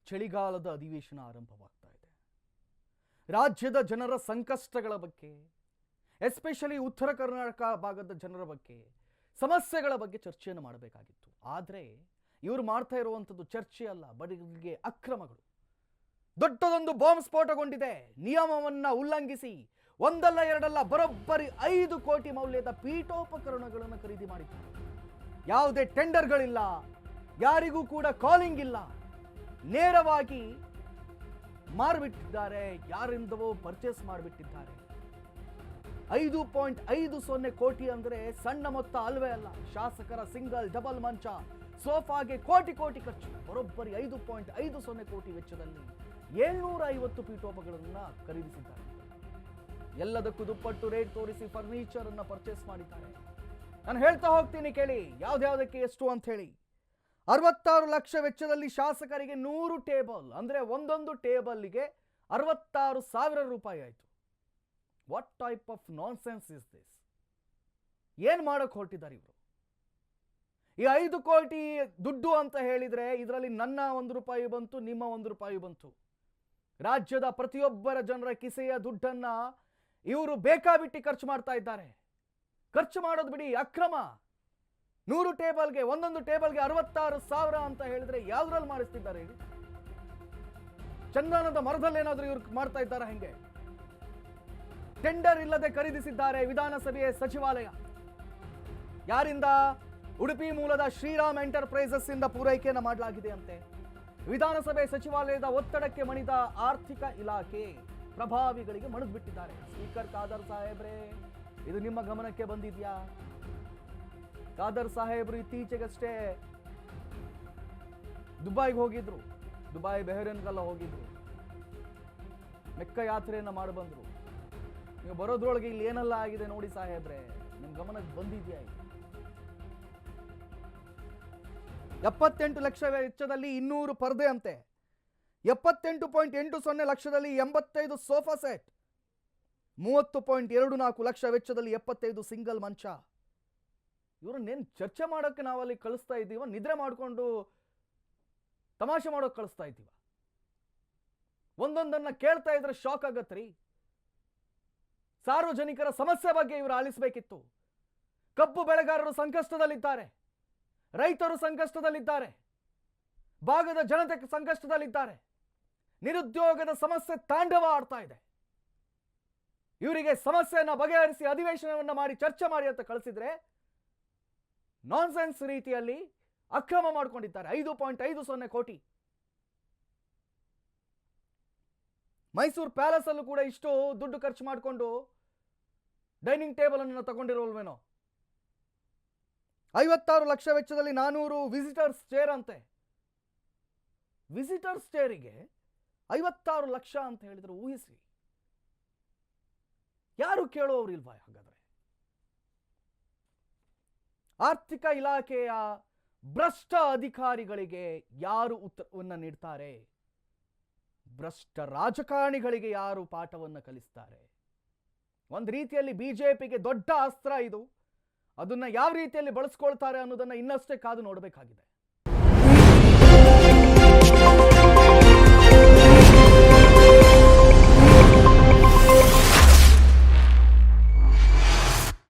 ಚಳಿಗಾಲದ ಅಧಿವೇಶನ ಆರಂಭವಾಗ್ತಾ ಇದೆ. ರಾಜ್ಯದ ಜನರ ಸಂಕಷ್ಟಗಳ ಬಗ್ಗೆ, ಎಸ್ಪೆಷಲಿ ಉತ್ತರ ಕರ್ನಾಟಕ ಭಾಗದ ಜನರ ಬಗ್ಗೆ, ಸಮಸ್ಯೆಗಳ ಬಗ್ಗೆ ಚರ್ಚೆಯನ್ನು ಮಾಡಬೇಕಾಗಿತ್ತು. ಆದರೆ ಇವರು ಮಾಡ್ತಾ ಇರುವಂಥದ್ದು ಚರ್ಚೆ ಅಲ್ಲ, ಬದಲಿಗೆ ಅಕ್ರಮಗಳು. ದೊಡ್ಡದೊಂದು ಬಾಂಬ್ ಸ್ಫೋಟಗೊಂಡಿದೆ. ನಿಯಮವನ್ನ ಉಲ್ಲಂಘಿಸಿ ಒಂದಲ್ಲ ಎರಡಲ್ಲ ಬರೋಬ್ಬರಿ 5 ಕೋಟಿ ಮೌಲ್ಯದ ಪೀಠೋಪಕರಣಗಳನ್ನು ಖರೀದಿ ಮಾಡಿದ್ದಾರೆ. ಯಾವುದೇ ಟೆಂಡರ್ಗಳಿಲ್ಲ, ಯಾರಿಗೂ ಕೂಡ ಕಾಲಿಂಗ್ ಇಲ್ಲ, ನೇರವಾಗಿ ಮಾರ್ಬಿಟ್ಟಿದ್ದಾರೆ, ಯಾರಿಂದವೋ ಪರ್ಚೇಸ್ ಮಾಡಿಬಿಟ್ಟಿದ್ದಾರೆ. 5.50 ಕೋಟಿ ಅಂದರೆ ಸಣ್ಣ ಮೊತ್ತ ಅಲ್ವೇ ಅಲ್ಲ. ಶಾಸಕರ ಸಿಂಗಲ್ ಡಬಲ್ ಮಂಚ, ಸೋಫಾಗೆ ಕೋಟಿ ಕೋಟಿ ಖರ್ಚು. ಬರೋಬ್ಬರಿ 5.50 ಕೋಟಿ ವೆಚ್ಚದಲ್ಲಿ 750 ಪೀಠೋಪಕರಣವನ್ನು ಖರೀದಿಸಿದ್ದಾರೆ. ಎಲ್ಲದಕ್ಕೂ ದುಪ್ಪಟ್ಟು ರೇಟ್ ತೋರಿಸಿ ಫರ್ನಿಚರ್ ಅನ್ನು ಪರ್ಚೇಸ್ ಮಾಡಿದ್ದಾರೆ. ನಾನು ಹೇಳ್ತಾ ಹೋಗ್ತೀನಿ ಕೇಳಿ, ಯಾವ್ದ್ಯಾವ್ದಕ್ಕೆ ಎಷ್ಟು ಅಂತ ಹೇಳಿ. 66 ಲಕ್ಷ ವೆಚ್ಚದಲ್ಲಿ ಶಾಸಕರಿಗೆ 100 ಟೇಬಲ್, ಅಂದ್ರೆ ಒಂದೊಂದು ಟೇಬಲ್ಗೆ 66,000 ರೂಪಾಯಿ ಆಯಿತು. What type of nonsense is this? ಏನ್ ಮಾಡಕ್ ಹೊರಟಿದ್ದಾರೆ ಇವರು? ಈ 5 ಕೋಟಿ ದುಡ್ಡು ಅಂತ ಹೇಳಿದ್ರೆ ಇದರಲ್ಲಿ ನನ್ನ 1 ರೂಪಾಯಿ ಬಂತು, ನಿಮ್ಮ 1 ರೂಪಾಯಿ ಬಂತು. ರಾಜ್ಯದ ಪ್ರತಿಯೊಬ್ಬರ ಜನರ ಕಿಸೆಯ ದುಡ್ಡನ್ನ ಇವರು ಬೇಕಾಬಿಟ್ಟಿ ಖರ್ಚು ಮಾಡ್ತಾ ಇದ್ದಾರೆ. ಖರ್ಚು ಮಾಡೋದು ಬಿಡಿ, ಅಕ್ರಮ. 100 ಟೇಬಲ್ಗೆ, ಒಂದೊಂದು ಟೇಬಲ್ಗೆ 66,000 ಅಂತ ಹೇಳಿದ್ರೆ ಯಾವ್ದ್ರಲ್ಲಿ ಮಾಡಿಸ್ತಿದ್ದಾರೆ ಹೇಳಿ? ಚಂದನದ ಮರದಲ್ಲಿ ಏನಾದ್ರೂ ಇವ್ರು ಮಾಡ್ತಾ ಇದ್ದಾರೆ ಹೆಂಗೆ? ಟೆಂಡರ್ ಇಲ್ಲದೆ ಖರೀದಿಸಿದ್ದಾರೆ ವಿಧಾನಸಭೆಯ ಸಚಿವಾಲಯ. ಯಾರಿಂದ? ಉಡುಪಿ ಮೂಲದ ಶ್ರೀರಾಮ್ ಎಂಟರ್ಪ್ರೈಸಸ್ ಇಂದ ಪೂರೈಕೆಯನ್ನು ಮಾಡಲಾಗಿದೆ ಅಂತೆ. ವಿಧಾನಸಭೆ ಸಚಿವಾಲಯದ ಒತ್ತಡಕ್ಕೆ ಮಣಿದ ಆರ್ಥಿಕ ಇಲಾಖೆ ಪ್ರಭಾವಿಗಳಿಗೆ ಮಣಿದ್ಬಿಟ್ಟಿದ್ದಾರೆ. ಸ್ಪೀಕರ್ ಖಾದರ್ ಸಾಹೇಬ್ರೆ, ಇದು ನಿಮ್ಮ ಗಮನಕ್ಕೆ ಬಂದಿದ್ಯಾ? ಖಾದರ್ ಸಾಹೇಬ್ರು ಇತ್ತೀಚೆಗಷ್ಟೇ ದುಬೈಗೆ ಹೋಗಿದ್ರು. ದುಬೈ ಬೆಹರೇನ್ಗೆಲ್ಲ ಹೋಗಿದ್ರು, ಮೆಕ್ಕ ಯಾತ್ರೆಯನ್ನ ಮಾಡಿ ಬಂದ್ರು. ನೀವು ಬರೋದ್ರೊಳಗೆ ಇಲ್ಲಿ ಏನೆಲ್ಲ ಆಗಿದೆ ನೋಡಿ ಸಾಹೇಬ್ರೆ, ನಿಮ್ ಗಮನಕ್ಕೆ ಬಂದಿದ್ಯಾ? 78 ಲಕ್ಷ ವೆಚ್ಚದಲ್ಲಿ 200 ಪರ್ದೆ ಅಂತೆ. 78.80 ಲಕ್ಷದಲ್ಲಿ 85 ಸೋಫಾ ಸೆಟ್. 30.24 ಲಕ್ಷ ವೆಚ್ಚದಲ್ಲಿ 75 ಸಿಂಗಲ್ ಮಂಚ. ಇವ್ರನ್ನೇನು ಚರ್ಚೆ ಮಾಡೋಕ್ಕೆ ನಾವಲ್ಲಿ ಕಳಿಸ್ತಾ ಇದ್ದೀವ? ನಿದ್ರೆ ಮಾಡಿಕೊಂಡು ತಮಾಷೆ ಮಾಡೋಕೆ ಕಳಿಸ್ತಾ ಇದ್ದೀವ? ಒಂದೊಂದನ್ನ ಕೇಳ್ತಾ ಇದ್ರೆ ಶಾಕ್ ಆಗತ್ರಿ. ಸಾರ್ವಜನಿಕರ ಸಮಸ್ಯೆ ಬಗ್ಗೆ ಇವರು ಆಲಿಸಬೇಕಿತ್ತು. ಕಬ್ಬು ಬೆಳೆಗಾರರು ಸಂಕಷ್ಟದಲ್ಲಿದ್ದಾರೆ, ರೈತರು ಸಂಕಷ್ಟದಲ್ಲಿದ್ದಾರೆ, ಭಾಗದ ಜನತೆ ಸಂಕಷ್ಟದಲ್ಲಿದ್ದಾರೆ, ನಿರುದ್ಯೋಗದ ಸಮಸ್ಯೆ ತಾಂಡವ ಆಡ್ತಾ ಇದೆ. ಇವರಿಗೆ ಸಮಸ್ಯೆಯನ್ನ ಬಗೆಹರಿಸಿ ಅಧಿವೇಶನವನ್ನ ಮಾಡಿ ಚರ್ಚೆ ಮಾಡಿ ಅಂತ ಕಳಿಸಿದ್ರೆ ನಾನ್ಸೆನ್ಸ್ ರೀತಿಯಲ್ಲಿ ಅಕ್ರಮ ಮಾಡಿಕೊಂಡಿದ್ದಾರೆ. 5.50 ಕೋಟಿ. ಮೈಸೂರು ಪ್ಯಾಲೇಸ್ ಅಲ್ಲೂ ಕೂಡ ಇಷ್ಟು ದುಡ್ಡು ಖರ್ಚು ಮಾಡಿಕೊಂಡು ಡೈನಿಂಗ್ ಟೇಬಲ್ ಅನ್ನು ತಗೊಂಡಿರೋಲ್ವೇನೋ. 56 ಲಕ್ಷ ವೆಚ್ಚದಲ್ಲಿ 400 ವಿಸಿಟರ್ಸ್ ಚೇರ್ ಅಂತೆ. ವಿಸಿಟರ್ಸ್ ಚೇರಿಗೆ 56 ಲಕ್ಷ ಅಂತ ಹೇಳಿದ್ರೆ ಊಹಿಸಿ. ಯಾರು ಕೇಳೋರು ಇಲ್ವಾ ಹಾಗಾದ್ರೆ? ಆರ್ಥಿಕ ಇಲಾಖೆಯ ಭ್ರಷ್ಟ ಅಧಿಕಾರಿಗಳಿಗೆ ಯಾರು ಉತ್ತರವನ್ನು ನೀಡ್ತಾರೆ? ಭ್ರಷ್ಟ ರಾಜಕಾರಣಿಗಳಿಗೆ ಯಾರು ಪಾಠವನ್ನು ಕಲಿಸ್ತಾರೆ? ಒಂದು ರೀತಿಯಲ್ಲಿ ಬಿಜೆಪಿಗೆ ದೊಡ್ಡ ಅಸ್ತ್ರ ಇದು. ಅದನ್ನ ಯಾವ ರೀತಿಯಲ್ಲಿ ಬಳಸ್ಕೊಳ್ತಾರೆ ಅನ್ನೋದನ್ನ ಇನ್ನಷ್ಟೇ ಕಾದು ನೋಡಬೇಕಾಗಿದೆ.